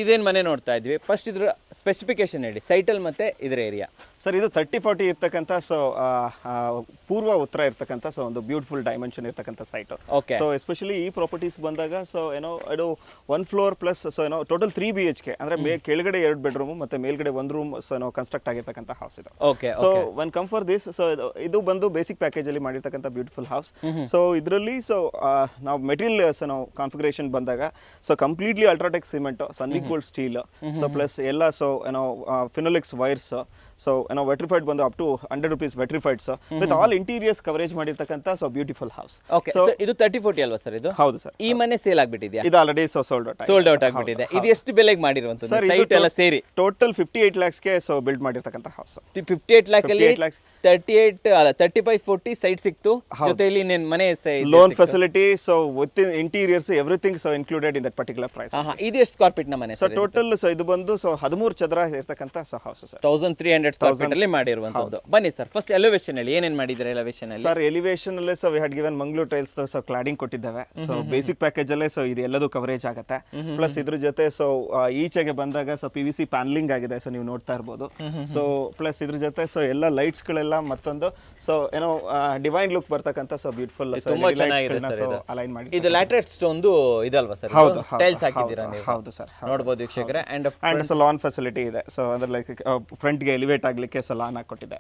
ಇದೇನು ಮನೆ ನೋಡ್ತಾ ಇದ್ವಿ, ಫಸ್ಟ್ ಇದ್ರ ಸ್ಪೆಸಿಫಿಕೇಶನ್ ಹೇಳಿ, ಸೈಟಲ್ ಮತ್ತೆ ಇದರ ಏರಿಯಾ. ಸರ್ ಇದು 30-40 ಇರ್ತಕ್ಕಂಥ ಪೂರ್ವ ಉತ್ತರ ಇರ್ತಕ್ಕಂಥ ಒಂದು ಬ್ಯೂಟಿಫುಲ್ ಡೈಮೆನ್ಷನ್ ಇರ್ತಕ್ಕಂಥ ಸೈಟ್. ಸೊ ಎಸ್ಪೆಷಲಿ ಈ ಪ್ರಾಪರ್ಟೀಸ್ ಬಂದಾಗ ಇದು 1 ಫ್ಲೋರ್ ಪ್ಲಸ್ ಟೋಟಲ್ 3 BHK ಅಂದ್ರೆ ಕೆಳಗಡೆ 2 ಬೆಡ್ರೂಮ್ ಮತ್ತೆ ಮೇಲ್ಗಡೆ 1 ರೂಮ್ ಕನ್ಸ್ಟ್ರಕ್ಟ್ ಆಗಿರ್ತಕ್ಕಂಥ ಹೌಸ್ ಇದು. So one come for this, ಇದು ಬಂದು ಬೇಸಿಕ್ ಪ್ಯಾಕೇಜ್ ಅಲ್ಲಿ ಮಾಡಿರ್ತಕ್ಕಂಥ ಬ್ಯೂಟಿಫುಲ್ ಹೌಸ್. ಸೊ ಇದರಲ್ಲಿ ನಾವು ಮೆಟೀರಿಯಲ್ಸ್ ಕಾನ್ಫಿಗರೇಷನ್ ಬಂದಾಗ ಕಂಪ್ಲೀಟ್ಲಿ ಅಲ್ಟ್ರಾಟೆಕ್ ಸಿಮೆಂಟ್, ಸನ್ನಿಕೋಲ್ಡ್ ಸ್ಟೀಲ್, ಪ್ಲಸ್ ಎಲ್ಲ ಫಿನೋಲಿಕ್ಸ್ ವೈರ್ಸ್, ವೆಟ್ರಿಫೈಡ್ ಬಂದು up to 100 rupees vitrified with all interiors coverage ಮಾಡಿರ್ತಕ್ಕಂಥ ಬ್ಯೂಟಿಫುಲ್ ಹೌಸ್. ಇದು 30-40 ಅಲ್ವಾ ಸರ್ ಇದು? ಹೌದು ಸರ್. ಈ ಮನೆ ಸೇಲ್ ಆಗ್ಬಿಟ್ಟಿದ್ಯಾ? ಇದು ಆಲ್ರೆಡಿ ಸೋಲ್ಡ್ ಔಟ್ ಆಗ್ಬಿಟ್ಟಿದೆ. ಇದು ಎಷ್ಟು ಬೆಲೆಗೆ ಮಾಡಿರುವಂತದ್ದು ಸೈಟ್ ಎಲ್ಲ ಸೇರಿ? ಟೋಟಲ್ 58 lakhs ಗೆ ಬಿಲ್ಡ್ ಮಾಡಿರ್ತಕ್ಕಂಥ ಹೌಸ್. 58 lakh ಅಲ್ಲಿ 35-40 ಸೈಟ್ ಸಿಕ್ತು, ಜೊತೆಯಲ್ಲಿ ಮನೆ loan facility, with interiors everything included in that particular price. ಇದು ಎಷ್ಟು ಸ್ಕ್ವೇರ್ ಫೀಟ್ ನ ಮನೆ ಸರ್? ಟೋಟಲ್ ಇದು ಬಂದು 13 ಚದರ ಇರ್ತಕ್ಕಂಥ ಹೌಸ್ ಸರ್. 1300 ಸ್ಕ್ವೇರ್ ಫೀಟ್ ಅಲ್ಲಿ ಮಾಡಿರುವಂತದ್ದು. ಬನ್ನಿ ಸರ್, ಫಸ್ಟ್ ಎಲಿವೇಶನ್ ಹೇಳಿ, ಏನೇನ್ ಮಾಡಿದ್ರೆ ಎಲಿವೇಶನ್ ಅಲ್ಲಿ? ಸರ್ ಎಲಿವೇಶನ್ ಅಲ್ಲಿ we had given Mangaluru tiles cladding ಕೊಟ್ಟಿದ್ದೇವೆ. ಬೇಸಿಕ್ ಪ್ಯಾಕೇಜ್ ಅಲ್ಲೇ ಇದು ಎಲ್ಲದೂ ಕವರೇಜ್ ಆಗುತ್ತೆ. ಪ್ಲಸ್ ಇದ್ರ ಜೊತೆ ಈಚೆಗೆ ಬಂದಾಗ PVC ಪ್ಯಾನಲಿಂಗ್ ಆಗಿದೆ, ನೀವು ನೋಡ್ತಾ ಇರ್ಬೋದು. ಪ್ಲಸ್ ಇದ್ರ ಜೊತೆ ಎಲ್ಲ ಲೈಟ್ಸ್ ಗಳೆಲ್ಲ ಮತ್ತೊಂದು ಡಿವೈನ್ ಲುಕ್ ಬರ್ತಕ್ಕಂಥ ಬ್ಯೂಟಿಫುಲ್ ತುಂಬಾ ಚೆನ್ನಾಗಿದೆ ಸರ್. ಅಲೈನ್ ಮಾಡಿ ಇದು ಲ್ಯಾಟ್ರೈಟ್ ಸ್ಟೋನ್ದು ಇದಲ್ವಾ ಸರ್? ಹೌದು, ಟೈಲ್ಸ್ ಹಾಕಿದ್ದೀರಾ ನೀವು? ಹೌದು ಸರ್, ನೋಡಬಹುದು ವೀಕ್ಷಕರೇ. ಅಂಡ್ ಲಾನ್ ಫೆಸಿಲಿಟಿ ಇದೆ. ಅಂದ್ರೆ ಲೈಕ್ ಫ್ರಂಟ್ ಗೆ ಎಲಿವೇಟ್ ಆಗ್ಲಿಕ್ಕೆ ಲಾನ್ ಹಾಕೊಟ್ಟಿದೆ.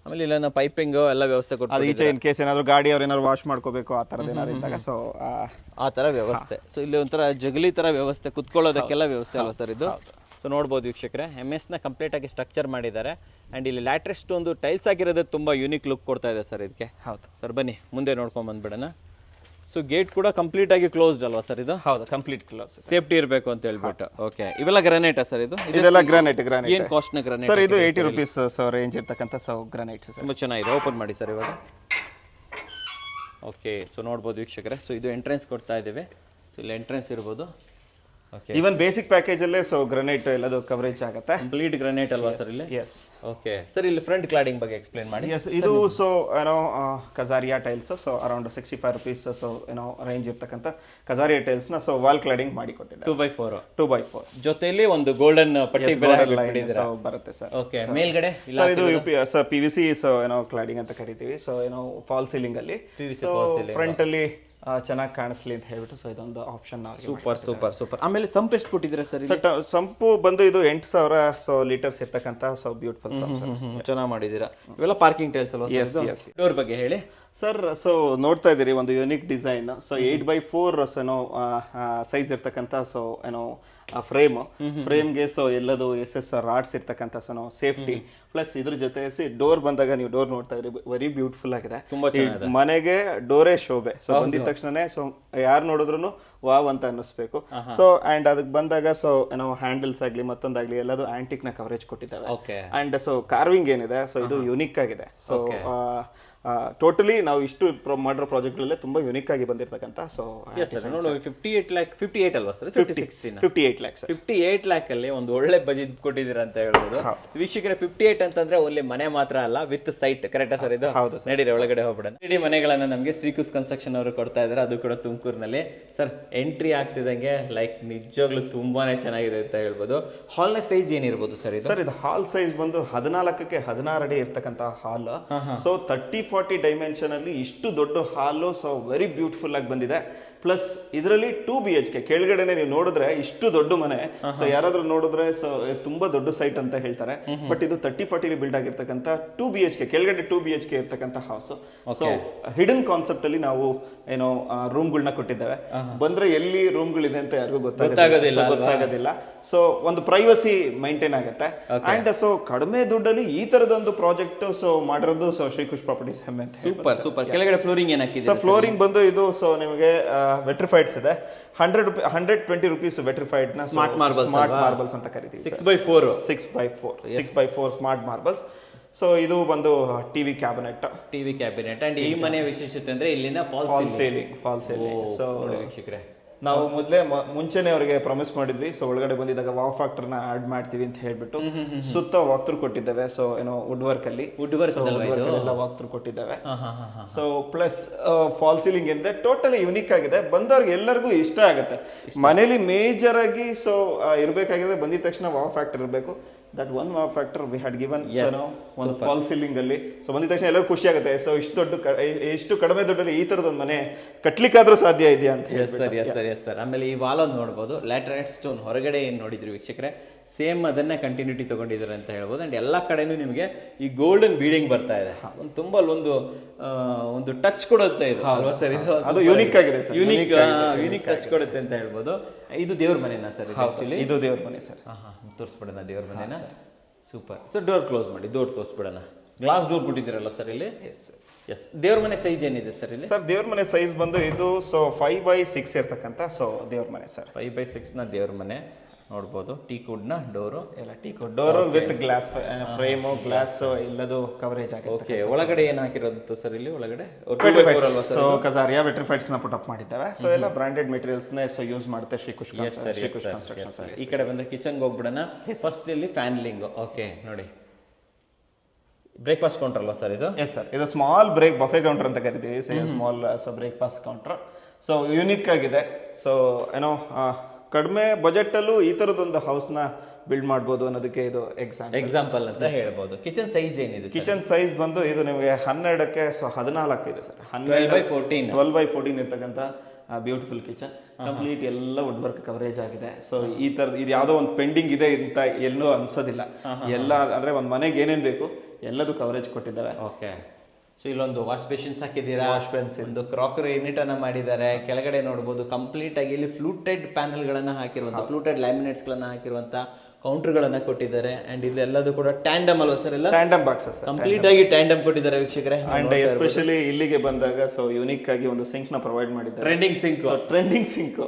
ಆಮೇಲೆ ಇಲ್ಲ ಪೈಪಿಂಗ್ ಎಲ್ಲ ವ್ಯವಸ್ಥೆ ಕೊಟ್ಟು, ಈಚೆ ಇನ್ ಕೇಸ್ ಏನಾದ್ರು ಗಾಡಿ ಅವ್ರು ಏನಾದ್ರು ವಾಶ್ ಮಾಡ್ಕೋಬೇಕು ಆ ತರದ್ ಏನಾದ್ರು ಇದ್ದಾಗ ಆ ತರ ವ್ಯವಸ್ಥೆ. ಸೊ ಇಲ್ಲಿ ಒಂಥರ ಜಗಲಿ ತರ ವ್ಯವಸ್ಥೆ, ಕುತ್ಕೊಳ್ಳೋದಕ್ಕೆಲ್ಲ ವ್ಯವಸ್ಥೆ ಅಲ್ವಾ ಸರ್ ಇದು? ಸೊ ನೋಡ್ಬೋದು ವೀಕ್ಷಕರೇ, MS ಕಂಪ್ಲೀಟ್ ಆಗಿ ಸ್ಟ್ರಕ್ಚರ್ ಮಾಡಿದ್ದಾರೆ. ಅಂಡ್ ಇಲ್ಲಿ ಲ್ಯಾಟ್ರೆಸ್ಟ್ ಒಂದು ಟೈಲ್ಸ್ ಆಗಿರೋದು ತುಂಬಾ ಯೂನಿಕ್ ಲುಕ್ ಕೊಡ್ತಾ ಇದೆ ಸರ್ ಇದಕ್ಕೆ. ಹೌದು ಸರ್, ಬನ್ನಿ ಮುಂದೆ ನೋಡ್ಕೊಂಡ್ ಬಂದ್ಬಿಡೋಣ. ಸೊ ಗೇಟ್ ಕೂಡ ಕಂಪ್ಲೀಟ್ ಆಗಿ ಕ್ಲೋಸ್ಡ್ ಅಲ್ವಾ ಸರ್ ಇದು? ಹೌದು, ಕಂಪ್ಲೀಟ್ ಕ್ಲೋಸ್, ಸೇಫ್ಟಿ ಇರಬೇಕು ಅಂತ ಹೇಳ್ಬಿಟ್ಟು. ಓಕೆ, ಇವೆಲ್ಲ ಗ್ರಾನೈಟ್ ಸರ್ ಇದು? ಇದೆಲ್ಲ ಗ್ರಾನೈಟ್. ಏನು ಕಾಸ್ಟ್ ನ ಗ್ರಾನೈಟ್ ಸರ್? ಇದು 80 rupees ರೇಂಜ್ ಇರ್ತಕ್ಕಂಥ ಗ್ರಾನೈಟ್ ಸರ್. ತುಂಬಾ ಚೆನ್ನಾಗಿದೆ. ಓಪನ್ ಮಾಡಿ ಸರ್ ಇವಾಗ. ಓಕೆ, ಸೊ ನೋಡ್ಬೋದು ವೀಕ್ಷಕರೇ, ಸೊ ಇದು ಎಂಟ್ರೆನ್ಸ್ ಕೊಡ್ತಾ ಇದ್ದೇವೆ. ಸೊ ಇಲ್ಲಿ ಎಂಟ್ರೆನ್ಸ್ ಇರ್ಬೋದು. ಈವನ್ ಬೇಸಿಕ್ ಪ್ಯಾಕೇಜ್ ಅಲ್ಲೇ ಗ್ರಾನೈಟ್ ಎಲ್ಲದು ಕವರೇಜ್ ಆಗುತ್ತೆ. ಕಂಪ್ಲೀಟ್ ಗ್ರಾನೈಟ್ ಅಲ್ವಾ ಸರ್ ಇಲ್ಲಿ? ಎಸ್. ಓಕೆ ಸರ್, ಇಲ್ಲಿ ಫ್ರಂಟ್ ಕ್ಲಾಡಿಂಗ್ ಬಗ್ಗೆ ಎಕ್ಸ್ಪ್ಲೇನ್ ಮಾಡಿ. ಎಸ್, ಇದು Kajaria tiles, around 65 rupees range ಇರ್ತಕ್ಕಂಥ ಕಜಾರಿಯಾ ಟೈಲ್ಸ್ ನ ವಾಲ್ ಕ್ಲಾಡಿಂಗ್ ಮಾಡಿ ಕೊಟ್ಟಿದ್ದಾರೆ. 2x4 ಜೊತೆಯಲ್ಲಿ ಒಂದು ಗೋಲ್ಡನ್ ಪಟ್ಟಿ ಬರುತ್ತೆ ಸರ್. ಓಕೆ, ಮೇಲ್ಗಡೆ ಇದು PVC ಕ್ಲಾಡಿಂಗ್ ಅಂತ ಕರಿತೀವಿ. ಫಾಲ್ ಸೀಲಿಂಗ್ ಅಲ್ಲಿ ಫ್ರಂಟ್ ಅಲ್ಲಿ ಚೆನ್ನಾಗಿ ಕಾಣಿಸ್ಲಿ ಅಂತ ಹೇಳ್ಬಿಟ್ಟು ಇದೊಂದು ಆಪ್ಷನ್. ಸೂಪರ್. ಆಮೇಲೆ ಸಂಪ್ ಎಷ್ಟು ಕೊಟ್ಟಿದ್ದೀರಾ ಸರ್? ಸಂಪು ಬಂದು ಇದು 8,000 ಲೀಟರ್ಸ್ ಇರ್ತಕ್ಕಂಥ ಬ್ಯೂಟಿಫುಲ್ ಚೆನ್ನಾಗಿ ಮಾಡಿದ್ದೀರಾ. ಇವೆಲ್ಲ ಪಾರ್ಕಿಂಗ್ ಟೈಲ್ಸ್ ಅಲ್ವಾ? ಡೋರ್ ಬಗ್ಗೆ ಹೇಳಿ ಸರ್. ನೋಡ್ತಾ ಇದ್ದೀರಿ ಒಂದು ಯೂನಿಕ್ ಡಿಸೈನ್. 8x4 ಸೈಜ್ ಇರ್ತಕ್ಕಂಥ ಫ್ರೇಮ್ಗೆ ಎಲ್ಲದು SS ರಾಡ್ಸ್ ಇರ್ತಕ್ಕಂಥ ಸೇಫ್ಟಿ. ಪ್ಲಸ್ ಇದ್ರ ಜೊತೆ ಡೋರ್ ಬಂದಾಗ ನೀವು ಡೋರ್ ನೋಡ್ತಾ ಇದ್ರಿ, ವೆರಿ ಬ್ಯೂಟಿಫುಲ್ ಆಗಿದೆ. ಮನೆಗೆ ಡೋರೇ ಶೋಭೆ. ಬಂದಿದ ತಕ್ಷಣ ಯಾರು ನೋಡಿದ್ರು ವಾವ್ ಅಂತ ಅನ್ನಿಸ್ಬೇಕು. ಅಂಡ್ ಅದಕ್ಕೆ ಬಂದಾಗ ಹ್ಯಾಂಡಲ್ಸ್ ಆಗ್ಲಿ ಮತ್ತೊಂದಾಗ್ಲಿ ಎಲ್ಲದು ಆಂಟಿಕ್ ನ ಕವರೇಜ್ ಕೊಟ್ಟಿದ್ದಾವೆ. ಅಂಡ್ ಕಾರ್ವಿಂಗ್ ಏನಿದೆ ಇದು ಯುನಿಕ್ ಆಗಿದೆ. ಟೋಟಲಿ ನಾವು ಇಷ್ಟು ಮಾಡಿರೋ ಪ್ರಾಜೆಕ್ಟ್ ಅಲ್ಲೇ ತುಂಬಾ ಯುನಿಕ್ ಆಗಿ ಬಂದಿರತಕ್ಕಂತ. 58 ಅಲ್ವಾ ಸರ್? 58 lakhs. 58 lakh ಅಲ್ಲಿ ಒಂದು ಒಳ್ಳೆ ಬಜೆಟ್ ಕೊಟ್ಟಿದ್ದೀರಾ ಅಂತ ಹೇಳ್ಬೋದು ವೀಕ್ಷಕರೇ. 58 ಅಂತಂದ್ರೆ ಒಳ್ಳೆ ಮನೆ ಮಾತ್ರ ಅಲ್ಲ, ವಿತ್ ಸೈಟ್. ಕರೆಕ್ಟಾ ಸರ್ ಇದು? ನಡೀರಿ ಒಳಗಡೆ ಹೋಗ್ಬಿಡೋಣ. ಇಡೀ ಮನೆಗಳನ್ನ ನಮಗೆ ಶ್ರೀಕುಸ್ ಕನ್ಸ್ಟ್ರಕ್ಷನ್ ಅವರು ಕೊಡ್ತಾ ಇದ್ದಾರೆ, ಅದು ಕೂಡ ತುಮಕೂರಿನಲ್ಲಿ. ಸರ್ ಎಂಟ್ರಿ ಆಗ್ತಿದಂಗೆ ಲೈಕ್ ನಿಜವಾಗ್ಲೂ ತುಂಬಾನೇ ಚೆನ್ನಾಗಿದೆ ಅಂತ ಹೇಳ್ಬೋದು. ಹಾಲ್ ನ ಸೈಜ್ ಏನಿರ್ಬೋದು ಸರ್ ಇದು? ಸರ್ ಇದು ಹಾಲ್ ಸೈಜ್ ಬಂದು 14ಕ್ಕೆ 16 ಅಡಿ ಇರ್ತಕ್ಕಂಥ ಹಾಲ್. 30-40 ಡೈಮೆನ್ಷನ್ ಅಲ್ಲಿ ಇಷ್ಟು ದೊಡ್ಡ ಹಾಲು ವೆರಿ ಬ್ಯೂಟಿಫುಲ್ ಆಗಿ ಬಂದಿದೆ. ಪ್ಲಸ್ ಇದರಲ್ಲಿ 2 BHK ಕೆಳಗಡೆನೆ ನೀವು ನೋಡಿದ್ರೆ ಇಷ್ಟು ದೊಡ್ಡ ಮನೆ. ಯಾರಾದ್ರೂ ನೋಡಿದ್ರೆ ತುಂಬಾ ದೊಡ್ಡ ಸೈಟ್ ಅಂತ ಹೇಳ್ತಾರೆ. ಬಟ್ ಇದು 30-40 ಬಿಲ್ಡ್ ಆಗಿರ್ತಕ್ಕಂಥ 2 BHK ಕೆಳಗಡೆ 2 BHK ಇರ್ತಕ್ಕಂಥ ಹೌಸ್. ಹಿಡನ್ ಕಾನ್ಸೆಪ್ಟ್ ಅಲ್ಲಿ ನಾವು ರೂಮ್ಗಳನ್ನ ಕೊಟ್ಟಿದ್ದೇವೆ. ಬಂದ್ರೆ ಎಲ್ಲಿ ರೂಮ್ಗಳಿದೆ ಅಂತ ಯಾರಿಗೂ ಗೊತ್ತಾಗೋದಿಲ್ಲ. ಒಂದು ಪ್ರೈವಸಿ ಮೈಂಟೈನ್ ಆಗುತ್ತೆ. ಅಂಡ್ ಕಡಿಮೆ ದುಡ್ಡಲ್ಲಿ ಈ ತರದೊಂದು ಪ್ರಾಜೆಕ್ಟ್ ಮಾಡಿರೋದು ಶ್ರೀಕುಶ್ ಪ್ರಾಪರ್ಟೀಸ್ ಹೆಮ್ಮೆ. ಸೂಪರ್. ಕೆಳಗಡೆ ಫ್ಲೋರಿಂಗ್ ಏನಾಗಿದೆ? ಫ್ಲೋರಿಂಗ್ ಬಂದು ಇದು ನಿಮಗೆ ವೆಟ್ರಿಫೈಡ್ಸ್ ಇದೆ. 120 rupees ವೆಟ್ರಿಫೈಡ್ ನ ಸ್ಮಾರ್ಟ್ ಮಾರ್ಬಲ್ಸ್ ಅಂತ ಕರಿತೀವಿ. 6x4 smart marbles. ಇದು ಬಂದು ಟಿವಿ ಕ್ಯಾಬಿನೆಟ್. ಅಂಡ್ ಈ ಮನೆ ವಿಶೇಷತೆ ಅಂದ್ರೆ ಇಲ್ಲಿನ ಫಾಲ್ ಸೀಲಿಂಗ್. ವೀಕ್ಷಕರೇ ನಾವು ಮೊದಲೇ ಮುಂಚೆನೆ ಅವರಿಗೆ ಪ್ರಾಮಿಸ್ ಮಾಡಿದ್ವಿ. ಸೊ ಒಳಗಡೆ ಬಂದಿದ್ದಾಗ ವಾವ್ ಫ್ಯಾಕ್ಟರ್ ನ ಆಡ್ ಮಾಡ್ತೀವಿ ಅಂತ ಹೇಳ್ಬಿಟ್ಟು ಸುತ್ತ ವಾಕ್ ಥ್ರೂ ಕೊಟ್ಟಿದ್ದೇವೆ. ಸೊ ಏನೋ ವುಡ್ ವರ್ಕ್ ಅಲ್ಲಿ ಎಲ್ಲ ವಾಕ್ ಥ್ರೂ ಕೊಟ್ಟಿದ್ದೇವೆ. ಸೊ ಪ್ಲಸ್ ಫಾಲ್ ಸೀಲಿಂಗ್ ಏನಿದೆ ಟೋಟಲಿ ಯುನಿಕ್ ಆಗಿದೆ. ಬಂದವ್ರಿಗೆ ಎಲ್ಲರಿಗೂ ಇಷ್ಟ ಆಗುತ್ತೆ. ಮನೇಲಿ ಮೇಜರ್ ಆಗಿ ಸೊ ಇರ್ಬೇಕಾಗಿದೆ, ಬಂದಿದ ತಕ್ಷಣ ವಾವ್ ಫ್ಯಾಕ್ಟರ್ ಇರಬೇಕು. That one wow factor we had given ಒಂದು ಫಾಲ್ ಸೀಲಿಂಗ್ ಅಲ್ಲಿ. ಸೊ ಬಂದಿದ ತಕ್ಷಣ ಎಲ್ಲರೂ ಖುಷಿ ಆಗುತ್ತೆ. ಸೊ ಇಷ್ಟು ಕಡಿಮೆ ದುಡ್ಡಲ್ಲಿ ಈ ತರದ ಒಂದು ಮನೆ ಕಟ್ಲಿಕ್ಕಾದ್ರೂ ಸಾಧ್ಯ ಇದೆಯಾ ಅಂತ ಹೇಳಿ. ಸರ್ ಆಮೇಲೆ ಈ ವಾಲ್ ಒಂದು ನೋಡ್ಬೋದು, ಲ್ಯಾಟರೈಟ್ ಸ್ಟೋನ್ ಹೊರಗಡೆ ಏನು ನೋಡಿದ್ರಿ ವೀಕ್ಷಕರೇ, ಸೇಮ್ ಅದನ್ನೇ ಕಂಟಿನ್ಯೂಟಿ ತಗೊಂಡಿದ್ದಾರೆ ಅಂತ ಹೇಳ್ಬೋದು. ಅಂಡ್ ಎಲ್ಲ ಕಡೆನೂ ನಿಮಗೆ ಈ ಗೋಲ್ಡನ್ ಬೀಡಿಂಗ್ ಬರ್ತಾ ಇದೆ. ಒಂದು ತುಂಬಾ ಒಂದು ಟಚ್ ಕೊಡುತ್ತೆ ಇದು ಅಲ್ವಾ ಸರ್? ಇದು ಯೂನಿಕ್ ಆಗಿದೆ, ಯೂನಿಕ್ ಟಚ್ ಕೊಡುತ್ತೆ ಅಂತ ಹೇಳ್ಬೋದು. ಇದು ದೇವ್ರ ಮನೆನಾ ಸರ್? ಇದು ದೇವ್ರ ಮನೆ ಸರ್. ತೋರಿಸ್ಬಿಡೋಣ ದೇವ್ರ ಮನೆನಾ? ಸೂಪರ್. ಸೊ ಡೋರ್ ಕ್ಲೋಸ್ ಮಾಡಿ, ಡೋರ್ ತೋರಿಸ್ಬಿಡೋಣ. ಗ್ಲಾಸ್ ಡೋರ್ ಕೊಟ್ಟಿದ್ದೀರಲ್ಲ ಸರ್ ಇಲ್ಲಿ? ಎಸ್. ದೇವ್ರ ಮನೆ ಸೈಜ್ ಏನಿದೆ ಸರ್ ಇಲ್ಲಿ? ಸರ್ ದೇವ್ರ ಮನೆ ಸೈಜ್ ಬಂದು ಇದು ಸೊ 5x6 ಇರ್ತಕ್ಕಂಥ ಸೊ ದೇವ್ರ ಮನೆ ಸರ್. 5x6 ನ ದೇವ್ರ ಮನೆ ನೋಡ್ಬೋದು. ಟೀಕ್ ವುಡ್ ನ ಡೋರು, ಎಲ್ಲ teak wood door with glass frame, glass ಎಲ್ಲದು ಕವರೇಜ್ ಆಗಿದೆ. ಓಕೆ. ಒಳಗಡೆ ಏನು ಹಾಕಿರೋದು ಸರ್ ಇಲ್ಲಿ? ಒಳಗಡೆ ಸೊ ಕಜಾರಿಯಾ ವೆಟ್ರಿಫೈಡ್ಸ್ ನ ಪುಟ್ ಅಪ್ ಮಾಡಿದ್ದೇವೆ. ಸೊ ಎಲ್ಲ ಬ್ರಾಂಡೆಡ್ ಮೆಟೀರಿಯಲ್ಸ್ ನ ಸೊ ಯೂಸ್ ಮಾಡುತ್ತೆ ಶ್ರೀಕುಶ್ ಕನ್ಸ್ಟ್ರಕ್ಷನ್ಸ್. ಈ ಕಡೆ ಬಂದ್ರೆ ಕಿಚನ್ ಹೋಗ್ಬಿಡೋಣ. ಫಸ್ಟ್ ಇಲ್ಲಿ ಫ್ಯಾನ್ಲಿಂಗ್. ಓಕೆ ನೋಡಿ, ಬ್ರೇಕ್ಫಾಸ್ಟ್ ಕೌಂಟರ್ ಅಲ್ವಾ ಸರ್ ಇದು? ಎಸ್ ಸರ್, ಇದು ಸ್ಮಾಲ್ ಬ್ರೇಕ್ ಬಫೆ ಕೌಂಟರ್ ಅಂತ ಕರಿತೀವಿ. Small breakfast counter. So unique ಆಗಿದೆ. ಸೊ ಏನೋ ಕಡಿಮೆ ಬಜೆಟ್ ಅಲ್ಲೂ ಈ ತರದೊಂದು ಹೌಸ್ ನ ಬಿಲ್ಡ್ ಮಾಡಬಹುದು ಅನ್ನೋದಕ್ಕೆ ಇದು ಎಕ್ಸಾಂಪಲ್ ಅಂತ ಹೇಳ್ಬೋದು. ಕಿಚನ್ ಸೈಜ್ ಏನಿದೆ? ಕಿಚನ್ ಸೈಜ್ ಬಂದು ಇದು ನಿಮಗೆ 12ಕ್ಕೆ ಸೊ 14 ಇದೆ ಸರ್. 12x14 ಇರ್ತಕ್ಕಂಥ ಬ್ಯೂಟಿಫುಲ್ ಕಿಚನ್. ಕಂಪ್ಲೀಟ್ ಎಲ್ಲ ವುಡ್ ವರ್ಕ್ ಕವರೇಜ್ ಆಗಿದೆ. ಸೊ ಈ ತರದ ಇದು ಯಾವುದೋ ಒಂದು ಪೆಂಡಿಂಗ್ ಇದೆ ಅಂತ ಎಲ್ಲೂ ಅನ್ಸೋದಿಲ್ಲ. ಎಲ್ಲ ಅಂದ್ರೆ ಒಂದು ಮನೆಗೆ ಏನೇನ್ ಬೇಕು ಎಲ್ಲದೂ ಕವರೇಜ್ ಕೊಟ್ಟಿದ್ದಾರೆ. ಓಕೆ. ಸೊ ಇಲ್ಲೊಂದು ವಾಶ್ ಬೇಸಿನ್ಸ್ ಹಾಕಿದ್ದೀರಾ, ಒಂದು ಕ್ರಾಕರಿ ಯೂನಿಟ್ ಅನ್ನ ಮಾಡಿದ್ದಾರೆ. ಕೆಳಗಡೆ ನೋಡಬಹುದು ಕಂಪ್ಲೀಟ್ ಆಗಿ ಇಲ್ಲಿ ಫ್ಲೂಟೆಡ್ ಪ್ಯಾನಲ್ ಗಳನ್ನ ಹಾಕಿರುವಂತ, ಫ್ಲೂಟೆಡ್ ಲ್ಯಾಮಿನೇಟ್ಸ್ ಗಳನ್ನ ಹಾಕಿರುವಂತ ಕೌಂಟರ್ ಗಳನ್ನ ಕೊಟ್ಟಿದ್ದಾರೆ. ಅಂಡ್ ಇದೆಲ್ಲದೂ ಕೂಡ ಟ್ಯಾಂಡಮ್ ಅಲ್ವಾ ಸರ್? ಎಲ್ಲ ಟ್ಯಾಂಡಮ್ ಬಾಕ್ಸಸ್ ಕಂಪ್ಲೀಟ್ ಆಗಿ ಟ್ಯಾಂಡಮ್ ಕೊಟ್ಟಿದ್ದಾರೆ ವೀಕ್ಷಕರೇ. ಅಂಡ್ ಎಸ್ಪೆಷಲಿ ಇಲ್ಲಿಗೆ ಬಂದಾಗ ಸೊ ಯೂನಿಕ್ ಆಗಿ ಒಂದು ಸಿಂಕ್ ನ ಪ್ರೊವೈಡ್ ಮಾಡಿದ್ದಾರೆ. ಟ್ರೆಂಡಿಂಗ್ ಸಿಂಕ್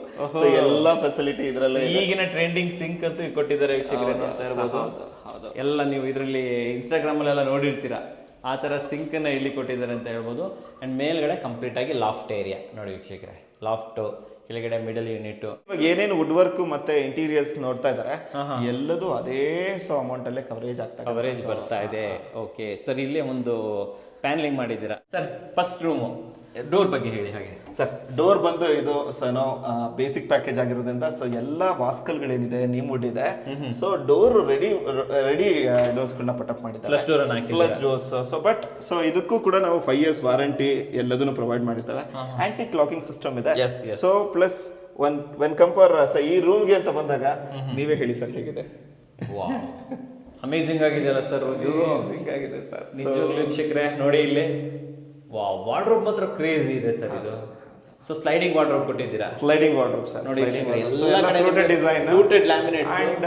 ಎಲ್ಲ ಫೆಸಿಲಿಟಿ ಇದರಲ್ಲಿ. ಈಗಿನ ಟ್ರೆಂಡಿಂಗ್ ಸಿಂಕ್ ಅಂತೂ ಕೊಟ್ಟಿದ್ದಾರೆ ವೀಕ್ಷಕರೇ, ನೋಡ್ತಾ ಇರಬಹುದು. ಎಲ್ಲ ನೀವು ಇದರಲ್ಲಿ ಇನ್ಸ್ಟಾಗ್ರಾಮ್ ಅಲ್ಲೆಲ್ಲ ನೋಡಿರ್ತೀರಾ, ಆ ಥರ ಸಿಂಕನ್ನು ಇಲ್ಲಿ ಕೊಟ್ಟಿದ್ದಾರೆ ಅಂತ ಹೇಳ್ಬೋದು. ಆ್ಯಂಡ್ ಮೇಲ್ಗಡೆ ಕಂಪ್ಲೀಟ್ ಆಗಿ ಲಾಫ್ಟ್ ಏರಿಯಾ ನೋಡಿ ವೀಕ್ಷಕರೇ. ಲಾಫ್ಟು, ಕೆಳಗಡೆ ಮಿಡಲ್ ಯೂನಿಟ್. ಇವಾಗ ಏನೇನು ವುಡ್ ವರ್ಕ್ ಮತ್ತೆ ಇಂಟೀರಿಯರ್ಸ್ ನೋಡ್ತಾ ಇದ್ದಾರೆ ಎಲ್ಲದೂ ಅದೇ ಸೊ ಅಮೌಂಟ್ ಅಲ್ಲೇ ಕವರೇಜ್ ಬರ್ತಾ ಇದೆ. ಓಕೆ ಸರ್, ಇಲ್ಲಿ ಒಂದು ಪ್ಯಾನಲಿಂಗ್ ಮಾಡಿದ್ದೀರಾ ಸರ್. ಫಸ್ಟ್ ರೂಮು ಡೋರ್ ಬಗ್ಗೆ ಹೇಳಿ. ಹಾಗೆ ಸರ್ ಡೋರ್ ಬಂದು ಇದು ಏನೋ ಬೇಸಿಕ್ ಪ್ಯಾಕೇಜ್ ಆಗಿರೋದ್ರಿಂದ ಸೊ ಎಲ್ಲಾ ವಾಸ್ಕಲ್ಗಳೇನಿದೆ ನೀಮ್ ವುಡ್ ಇದೆ. ಸೊ ಡೋರ್ ರೆಡಿ ಡೋರ್ಸ್ ಗಳನ್ನ ಪಟಪ್ ಮಾಡಿದ್ದಾರೆ. Flush doors. So but so ಇದಕ್ಕೂ ಕೂಡ ನಾವು 5 years ವಾರಂಟಿ ಎಲ್ಲದನ್ನು ಪ್ರೊವೈಡ್ ಮಾಡಿದ್ದೇವೆ. ಆಂಟಿ ಕ್ಲಾಕಿಂಗ್ ಸಿಸ್ಟಮ್ ಇದೆ. ಸೊ ಪ್ಲಸ್ ಒನ್ ಕಂಫರ್ ಈ ರೂಮ್ಗೆ ಅಂತ ಬಂದಾಗ ನೀವೇ ಹೇಳಿ ಸರ್ ಹೇಗಿದೆ? ಅಮೇಸಿಂಗ್ ಆಗಿದೆಯಲ್ಲ ಸರ್? ಅಮೇಸಿಂಗ್ ಆಗಿದೆ ಸರ್ ನಿಜವಾಗ್ಲೂ ವೀಕ್ಷಕರೇ. ನೋಡಿ ಇಲ್ಲಿ ವಾರ್ಡ್ರೋಬ್ ಮಾತ್ರ ಕ್ರೇಜಿ ಇದೆ ಸರ್ ಇದು. ಸೊ ಸ್ಲೈಡಿಂಗ್ ವಾರ್ಡ್ರೋಬ್ ಕೊಟ್ಟಿದ್ದೀರಾ? Sliding wardrobe sir. ನೋಡಿ ಎಲ್ಲ ಕಡೆ fluted design, fluted laminates. And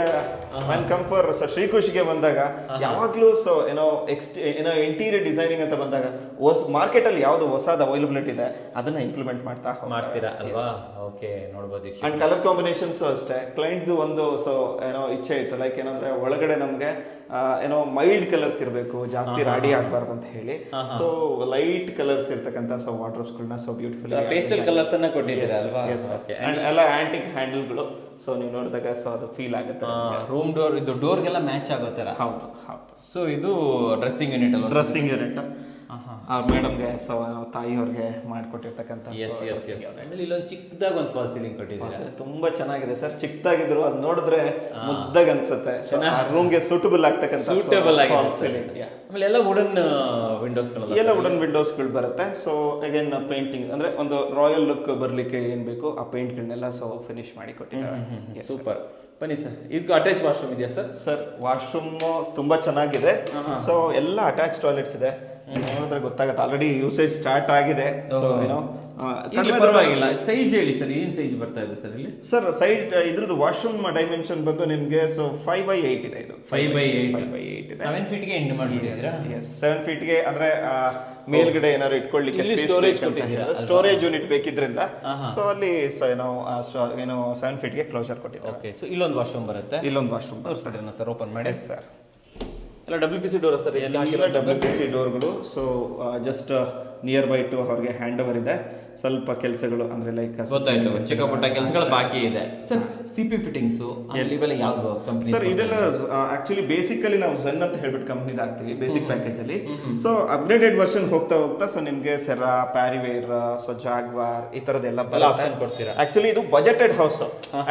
one comfort so ಶ್ರೀಕುಶಿಗೆ ಬಂದಾಗ ಯಾವಾಗ್ಲೂ ಸೊ ಏನೋ ಇಂಟೀರಿಯರ್ ಡಿಸೈನಿಂಗ್ ಅಂತ ಬಂದಾಗ ಮಾರ್ಕೆಟ್ ಅಲ್ಲಿ ಯಾವ್ದು ಹೊಸದ ಅವೈಲಬಿಲಿಟಿ ಇದೆ ಅದನ್ನ ಇಂಪ್ಲಿಮೆಂಟ್ ಮಾಡ್ತೀರಾ ಅಲ್ವಾ? ಓಕೆ, ನೋಡಬಹುದು. ಅಂಡ್ ಕಲರ್ ಕಾಂಬಿನೇಷನ್ಸ್ ಅಷ್ಟೇ. ಕ್ಲೈಂಟ್ ಒಂದು ಸೊ ಏನೋ ಇಚ್ಛೆ ಇತ್ತು, ಲೈಕ್ ಏನಂದ್ರೆ ಒಳಗಡೆ ನಮ್ಗೆ ಏನೋ ಮೈಲ್ಡ್ ಕಲರ್ಸ್ ಇರಬೇಕು, ಜಾಸ್ತಿ ರಾಡಿ ಆಗ್ಬಾರ್ದು ಅಂತ ಹೇಳಿ. ಸೊ ಲೈಟ್ ಕಲರ್ಸ್ ಇರ್ತಕ್ಕಂಥ ಸೊ ವಾರ್ಡ್ರೋಬ್ಸ್ ಗಳನ್ನ ಸೊ ಬ್ಯೂಟಿಫುಲ್ ಪೇಸ್ಟಲ್ ಕಲರ್ಸ್ ಅನ್ನ ಕೊಟ್ಟಿದ್ದೀರಾ ಅಲ್ವಾ? ಎಲ್ಲ ಆಂಟಿಕ್ ಹ್ಯಾಂಡಲ್ಗಳು. ಸೊ ನೀವು ನೋಡಿದಾಗ ಸೊ ಅದು ಫೀಲ್ ಆಗುತ್ತೆ. ರೂಮ್ ಡೋರ್ ಇದು ಡೋರ್ಗೆಲ್ಲ ಮ್ಯಾಚ್ ಆಗೋ ತರ. ಹೌದು. ಸೊ ಇದು ಡ್ರೆಸ್ಸಿಂಗ್ ಯೂನಿಟ್ ಅಲ್ವಾ? ಡ್ರೆಸ್ಸಿಂಗ್ ಯೂನಿಟ್ ಮೇಡಮ್ಗೆ ಸೊ ತಾಯಿಯವ್ರಿಗೆ ಮಾಡಿಕೊಟ್ಟಿರ್ತಕ್ಕಂಥ. ಆಮೇಲೆ ಇಲ್ಲೊಂದು ಚಿಕ್ಕದಾಗ ಒಂದು ಫಾಲ್ ಸೀಲಿಂಗ್ ಕೊಟ್ಟಿದ್ದಾರೆ. ತುಂಬಾ ಚೆನ್ನಾಗಿದೆ ಸರ್. ಚಿಕ್ಕದಾಗಿದ್ರು ಅದು ನೋಡಿದ್ರೆ ಮುದ್ದಾಗ ಅನ್ಸುತ್ತೆ. ರೂಮ್ಗೆ ಸೂಟಬಲ್ ಆಗ್ತಕ್ಕಂಥ ಆಮೇಲೆ ಎಲ್ಲ ವುಡನ್ ವಿಂಡೋಸ್ಗಳು, ಎಲ್ಲ ವುಡನ್ ವಿಂಡೋಸ್ಗಳು ಬರುತ್ತೆ. ಸೊ ಅಗೇನ್ ಪೇಂಟಿಂಗ್ ಅಂದ್ರೆ ಒಂದು ರಾಯಲ್ ಲುಕ್ ಬರ್ಲಿಕ್ಕೆ ಏನ್ ಬೇಕು ಆ ಪೇಂಟ್ಗಳನ್ನೆಲ್ಲ ಸೊ ಫಿನಿಶ್ ಮಾಡಿ ಕೊಟ್ಟಿದ್ದಾರೆ. ಸೂಪರ್. ಬನ್ನಿ ಸರ್, ಇದಕ್ಕೆ ಅಟ್ಯಾಚ್ ವಾಶ್ರೂಮ್ ಇದೆಯಾ ಸರ್? ಸರ್ ವಾಶ್ರೂಮ್ ತುಂಬಾ ಚೆನ್ನಾಗಿದೆ. ಸೊ ಎಲ್ಲ ಅಟ್ಯಾಚ್ ಟಾಯ್ಲೆಟ್ಸ್ ಇದೆ. ನೋಡಿದ್ರೆ ಗೊತ್ತಾಗುತ್ತೆ ಆಲ್ರೆಡಿ ಯೂಸೇಜ್ ಸ್ಟಾರ್ಟ್ ಆಗಿದೆ. ಸೊ ಏನೋ ಪರವಾಗಿಲ್ಲ. ಸೈಜ್ ಹೇಳಿ ಸರ್, ಏನ್ ಸೈಜ್ ಬರ್ತಾ ಇದೆ ಸರ್ ಇಲ್ಲಿ? ಸರ್ ಸೈಡ್ ಇದ್ರದ್ದು ವಾಶ್ರೂಮ್ ಡೈಮೆನ್ಷನ್ ಬಂದು ನಿಮ್ಗೆ ಸೊ 5x8 ಇದೆ. ಇದು 5x8 ಇದೆ. 7 feet ಗೆ ಎಂಡ್ ಮಾಡಿದ್ದೀರಾ? 7 feet ಗೆ ಅಂದ್ರೆ ಮೇಲ್ಗಡೆ ಏನಾದ್ರು ಇಟ್ಕೊಳ್ಳಿಕ್ಕೆ ಸ್ಟೋರೇಜ್ ಯೂನಿಟ್ ಬೇಕಿದ್ರಿಂದ ಸೊ ಅಲ್ಲಿ ಸೊ ಏನೋ 7 feet ಗೆ ಕ್ಲೋಸರ್ ಕೊಟ್ಟಿದ್ದಾರೆ. ಓಕೆ. ಸೊ ಇಲ್ಲೊಂದು ವಾಶ್ರೂಮ್ ಬರುತ್ತೆ. ಇಲ್ಲೊಂದು ವಾಶ್ರೂಮ್ ತೋರಿಸ್ಬಿಡ್ರಿ ಸರ್, ಓಪನ್ ಮಾಡಿ ಸರ್. ಎಲ್ಲ WPC ಡೋರ್ ಸರ್? ಎಲ್ಲ WPC ಡೋರ್ಗಳು. So just nearby to ಅವ್ರಿಗೆ ಹ್ಯಾಂಡ್ ಓವರ್ ಇದೆ. ಸ್ವಲ್ಪ ಕೆಲಸಗಳು ಅಂದ್ರೆ ಲೈಕ್ ಗೊತ್ತಾಯ್ತು, ಚಿಕ್ಕ ಪುಟ್ಟ ಕೆಲಸಗಳು ಬಾಕಿ ಇದೆ ಸರ್. CP ಫಿಟ್ಟಿಂಗ್ಸ್ ಇವೆಲ್ಲ ಯಾವ್ದು ಕಂಪನಿ ಸರ್? ಇದೆಲ್ಲ ಆಕ್ಚುಲಿ ಬೇಸಿಕಲಿ ನಾವು ಝೆನ್ ಅಂತ ಹೇಳ್ಬಿಟ್ಟು ಕಂಪ್ನಿದ ಹಾಕ್ತಿವಿ ಬೇಸಿಕ್ ಪ್ಯಾಕೇಜ್ ಅಲ್ಲಿ. ಸೊ ಅಪ್ಗ್ರೇಡೆಡ್ ವರ್ಷನ್ ಹೋಗ್ತಾ ಹೋಗ್ತಾ ಸೊ ನಿಮ್ಗೆ ಸೆರಾ, ಪ್ಯಾರಿವೇರ್, ಸೊ ಜಾಗ್ವಾರ್ ಈ ತರದೆಲ್ಲ ಆಪ್ಷನ್ ಕೊಡ್ತೀರಾ. ಆಕ್ಚುಲಿ ಇದು ಬಜೆಟೆಡ್ ಹೌಸ್.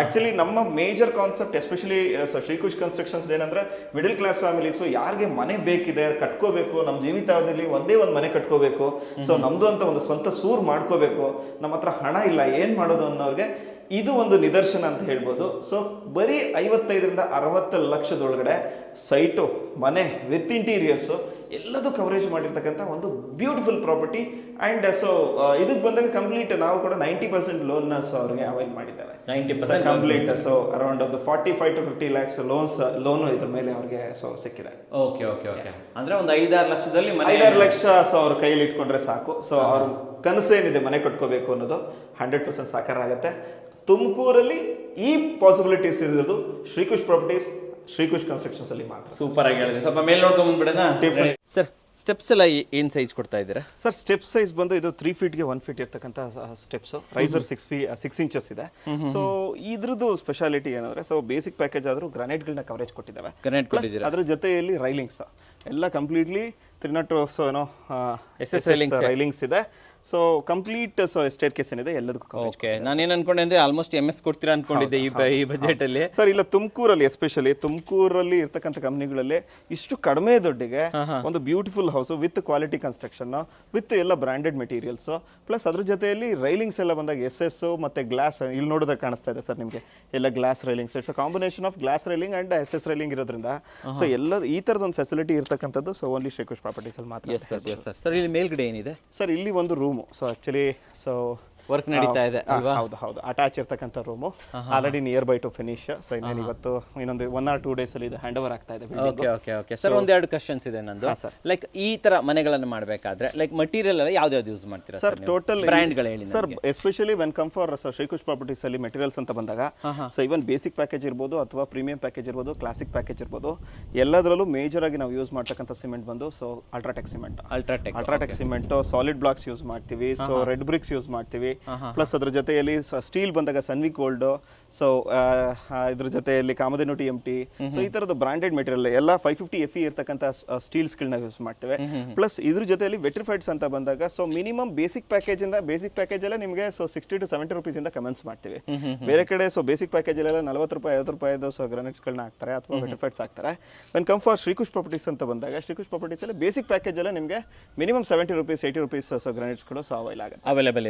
ಆಕ್ಚುಲಿ ನಮ್ಮ ಮೇಜರ್ ಕಾನ್ಸೆಪ್ಟ್ ಎಸ್ಪೆಷಲಿ ಶ್ರೀಕುಶ್ ಕನ್ಸ್ಟ್ರಕ್ಷನ್ಸ್ ಏನಂದ್ರೆ ಮಿಡಲ್ ಕ್ಲಾಸ್ ಫ್ಯಾಮಿಲೀಸ್ ಯಾರಿಗೆ ಮನೆ ಬೇಕಿದೆ, ಕಟ್ಕೋಬೇಕು, ನಮ್ಮ ಜೀವಿತಾವಧಿಯಲ್ಲಿ ಒಂದೇ ಒಂದು ಮನೆ ಕಟ್ಕೋಬೇಕು, ಸೊ ನಮ್ದು ಅಂತ ಒಂದು ಸ್ವಂತ ಸೂರ್ ಮಾಡ್ಕೋಬೇಕು, ನಮ್ಮ ಹತ್ರ ಹಣ ಇಲ್ಲ ಏನ್ ಮಾಡೋದು ಅನ್ನೋರ್ಗೆ ಇದು ಒಂದು ನಿದರ್ಶನ ಅಂತ ಹೇಳ್ಬೋದು. ಸೊ ಬರೀ 55-60 ಲಕ್ಷದೊಳಗಡೆ ಸೈಟು, ಮನೆ ವಿತ್ ಇಂಟೀರಿಯರ್ಸು ಎಲ್ಲದೂ ಕವರೇಜ್ ಮಾಡಿರ್ತಕ್ಕಂಥ ಒಂದು ಬ್ಯೂಟಿಫುಲ್ ಪ್ರಾಪರ್ಟಿ. ಅಂಡ್ ಸೊ ಇದಕ್ಕೆ ಬಂದಾಗ ಕಂಪ್ಲೀಟ್ ನಾವು ಕೂಡ 90% ಲೋನ್ ಅವ್ರಿಗೆ ಅವಾಯ್ಡ್ ಮಾಡಿದ್ದೇವೆ. 90% ಕಂಪ್ಲೀಟ್. ಸೊ ಅರೌಂಡ್ ಒಂದು 45 to 50 lakhs ಲೋನ್ ಇದ್ರ ಮೇಲೆ ಅವ್ರಿಗೆ ಸೊ ಸಿಕ್ಕಿದೆ. Okay okay okay. ಅಂದ್ರೆ ಒಂದು 5-6 ಲಕ್ಷದಲ್ಲಿ 5-6 ಲಕ್ಷ ಸೊ ಅವ್ರ ಕೈಯಲ್ಲಿ ಇಟ್ಕೊಂಡ್ರೆ ಸಾಕು. ಸೊ ಅವ್ರ ಕನಸೇನಿದೆ ಮನೆ ಕಟ್ಕೋಬೇಕು ಅನ್ನೋದು 100% ಸಾಕಾರ ಆಗುತ್ತೆ. ತುಮಕೂರಲ್ಲಿ ಈ ಪಾಸಿಬಿಲಿಟೀಸ್ ಇರೋದು ಶ್ರೀಕುಶ್ ಪ್ರಾಪರ್ಟೀಸ್, ಶ್ರೀಕುಶ್ ಕನ್ಸ್ಟ್ರಕ್ಷನ್ಸ್ ಅಲ್ಲಿ ಮಾತ್ರ. ಸೂಪರ್ ಆಗಿ ಹೇಳಿದೆ. ಸ್ವಲ್ಪ ಮೇಲೆ ನೋಡ್ಕೊಂಡ್ ಬಂದ್ಬಿಡೋಣ ಸರ್. ಸ್ಟೆಪ್ಸ್ ಎಲ್ಲ ಏನ್ ಸೈಜ್ ಕೊಡ್ತಾ ಇದ್ದೀರಾ ಸರ್? ಸ್ಟೆಪ್ ಸೈಜ್ ಬಂದು ಇದು 3 ಫೀಟ್ಗೆ 1 ಫೀಟ್ ಇರ್ತಕ್ಕಂಥ ಸ್ಟೆಪ್ಸ್. ರೈಸರ್ 6 ಇಂಚಸ್ ಇದೆ. ಸೊ ಇದ್ರದ್ದು ಸ್ಪೆಷಾಲಿಟಿ ಏನಂದ್ರೆ ಸೊ ಬೇಸಿಕ್ ಪ್ಯಾಕೇಜ್ ಆದ್ರೂ ಗ್ರಾನೈಟ್ಗಳನ್ನ ಕವರೇಜ್ ಕೊಟ್ಟಿದ್ದಾವೆ. ಗ್ರಾನೈಟ್ ಕೊಟ್ಟಿದ್ದೀರಾ. ಅದ್ರ ಜೊತೆಯಲ್ಲಿ ರೈಲಿಂಗ್ಸ್ ಎಲ್ಲ ಕಂಪ್ಲೀಟ್ಲಿ 302 ಸೊ ಏನೋ SS ರೈಲಿಂಗ್ಸ್ ಇದೆ. So complete so stair case ಏನಿದೆ ಎಲ್ಲದಕ್ಕೂ. ಓಕೆ, ನಾನೇನ್ ಅನ್ಕೊಂಡೆ ಅಂದ್ರೆ ಆಲ್ಮೋಸ್ಟ್ MS ಕೊಡ್ತೀರಾ ಅನ್ಕೊಂಡಿದ್ದೆ ಈ ಬಜೆಟ್ ಅಲ್ಲಿ. ಸರ್ ಇಲ್ಲ, ತುಮಕೂರಲ್ಲಿ ಎಸ್ಪೆಷಲಿ ತುಮಕೂರಲ್ಲಿ ಇರ್ತಕ್ಕಂಥ ಕಂಪ್ನಿಗಳಲ್ಲಿ ಇಷ್ಟು ಕಡಿಮೆ ದುಡ್ಡಿಗೆ ಒಂದು beautiful house with quality construction with ಎಲ್ಲ ಬ್ರಾಂಡೆಡ್ ಮೆಟೀರಿಯಲ್ಸ್ ಪ್ಲಸ್ ಅದ್ರ ಜೊತೆಯಲ್ಲಿ ರೈಲಿಂಗ್ಸ್ ಎಲ್ಲ ಬಂದಾಗ SS ಮತ್ತೆ ಗ್ಲಾಸ್ ಇಲ್ಲಿ ನೋಡಿದ್ರೆ ಕಾಣಿಸ್ತಾ ಇದೆ ಸರ್ ನಿಮಗೆ ಎಲ್ಲ glass railings. It's combination of glass railing and SS railing ಇರೋದ್ರಿಂದ ಸೊ ಎಲ್ಲ ಈ ತರದ ಒಂದು ಫೆಸಿಲಿಟಿ ಇರ್ತಕ್ಕಂಥದ್ದು ಸೊ ಓನ್ಲಿ ಶ್ರೀಕುಶ್ ಪ್ರಾಪರ್ಟೀಸ್ ಅಲ್ಲಿ ಮಾತ್ರ. ಸರ್ ಇಲ್ಲಿ ಮೇಲ್ಗಡೆ ಏನಿದೆ ಸರ್? ಇಲ್ಲಿ ಒಂದು room. So actually so work ನಡೀತಾ ಇದೆ ಅಲ್ವಾ? ಹೌದು ಅಟ್ಯಾಚ್ ಇರ್ತಕ್ಕಂಥ room. Already near by two finish. So ಇನ್ನೇನು ಇವತ್ತು ಇನ್ನೊಂದು 1 or 2 days ಅಲ್ಲಿ ಇದು ಹ್ಯಾಂಡ್ ಓವರ್ ಆಗ್ತಾ ಇದೆ. ಓಕೆ ಸರ್, ಒಂದೆರಡು ಕ್ವಶನ್ಸ್ ಇದೆ ನಂದು. ಲೈಕ್ ಈ ತರ ಮನೆಗಳನ್ನು ಮಾಡಬೇಕಾದ್ರೆ ಲೈಕ್ ಮಟೀರಿಯಲ್ ಎಲ್ಲ ಯಾವ್ದು ಯೂಸ್ ಮಾಡ್ತೀರಾ ಸರ್? ಟೋಟಲ್ ಬ್ರ್ಯಾಂಡ್ಗಳು ಹೇಳಿ sir. Especially when come for Shrikush properties ಅಲ್ಲಿ ಮೆಟೀರಿಯಲ್ಸ್ ಅಂತ ಬಂದಾಗ ಸೊ ಇವನ್ ಬೇಸಿಕ್ ಪ್ಯಾಕೇಜ್ ಇರ್ಬೋದು ಅಥವಾ ಪ್ರೀಮಿಯಂ ಪ್ಯಾಕೇಜ್ ಇರ್ಬೋದು, ಕ್ಲಾಸಿಕ್ ಪ್ಯಾಕೇಜ್ ಇರ್ಬೋದು, ಎಲ್ಲದರಲ್ಲೂ ಮೇಜರ್ ಆಗಿ ನಾವು ಯೂಸ್ ಮಾಡ್ತಕ್ಕಂಥ ಸಿಮೆಂಟ್ ಬಂದು so UltraTech cement, solid blocks use ಮಾಡ್ತೀವಿ. ಸೊ ರೆಡ್ ಬ್ರಿಕ್ಸ್ ಯೂಸ್ ಮಾಡ್ತೀವಿ. ಪ್ಲಸ್ ಅದ್ರ ಜೊತೆಯಲ್ಲಿ ಸ್ಟೀಲ್ ಬಂದಾಗ ಸನ್ವಿ ಗೋಲ್ಡ್, ಸೊ ಇದ್ರ ಜೊತೆಯಲ್ಲಿ ಕಾಮಧೇನು TMT, ಸೊ ಈ ತರದ ಬ್ರಾಂಡೆಡ್ ಮೆಟೀರಿಯಲ್ ಎಲ್ಲ 550 FE ಇರ್ತಕ್ಕಂಥ ಸ್ಟೀಲ್ಸ್ ಗಳನ್ನ ಯೂಸ್ ಮಾಡ್ತೇವೆ. ಪ್ಲಸ್ ಇದ್ರ ಜೊತೆಯಲ್ಲಿ ವೆಟ್ರಿಫೈಡ್ಸ್ ಅಂತ ಬಂದಾಗ ಸೊ ಮಿನಿಮಮ್ ಬೇಸಿಕ್ ಪ್ಯಾಕೇಜ್ ಅಲ್ಲೇ ನಿಮಗೆ ಸೊ 60 to 70 rupees ಇಂದ ಕಮೆನ್ಸ್ ಮಾಡ್ತೀವಿ. ಬೇರೆ ಕಡೆ ಸೊ ಬೇಸಿಕ್ ಪ್ಯಾಕೇಜ್ ಅಲ್ಲೆಲ್ಲ 40 ರೂಪಾಯಿ 50 ರೂಪಾಯಿ ಸೊ ಗ್ರಾನೈಟ್ಸ್ ಗಳನ್ನ ಹಾಕ್ತಾರೆ ಅಥವಾ ವೆಟ್ರಿಫೈಡ್ಸ್ ಹಾಕ್ತಾರೆ. When come for Shrikush properties ಅಂತ ಬಂದಾಗ ಶ್ರೀಕುಶ್ ಪ್ರಾಪರ್ಟೀಸ್ ಅಲ್ಲಿ ಬೇಸಿಕ್ ಪ್ಯಾಕೇಜ್ ಅಲ್ಲೇ ನಿಮಗೆ minimum 70 rupees 80 rupees so granites ಗಳು ಸೊ ಅವೈಲೇಬಲ್ ಇರುತ್ತೆ.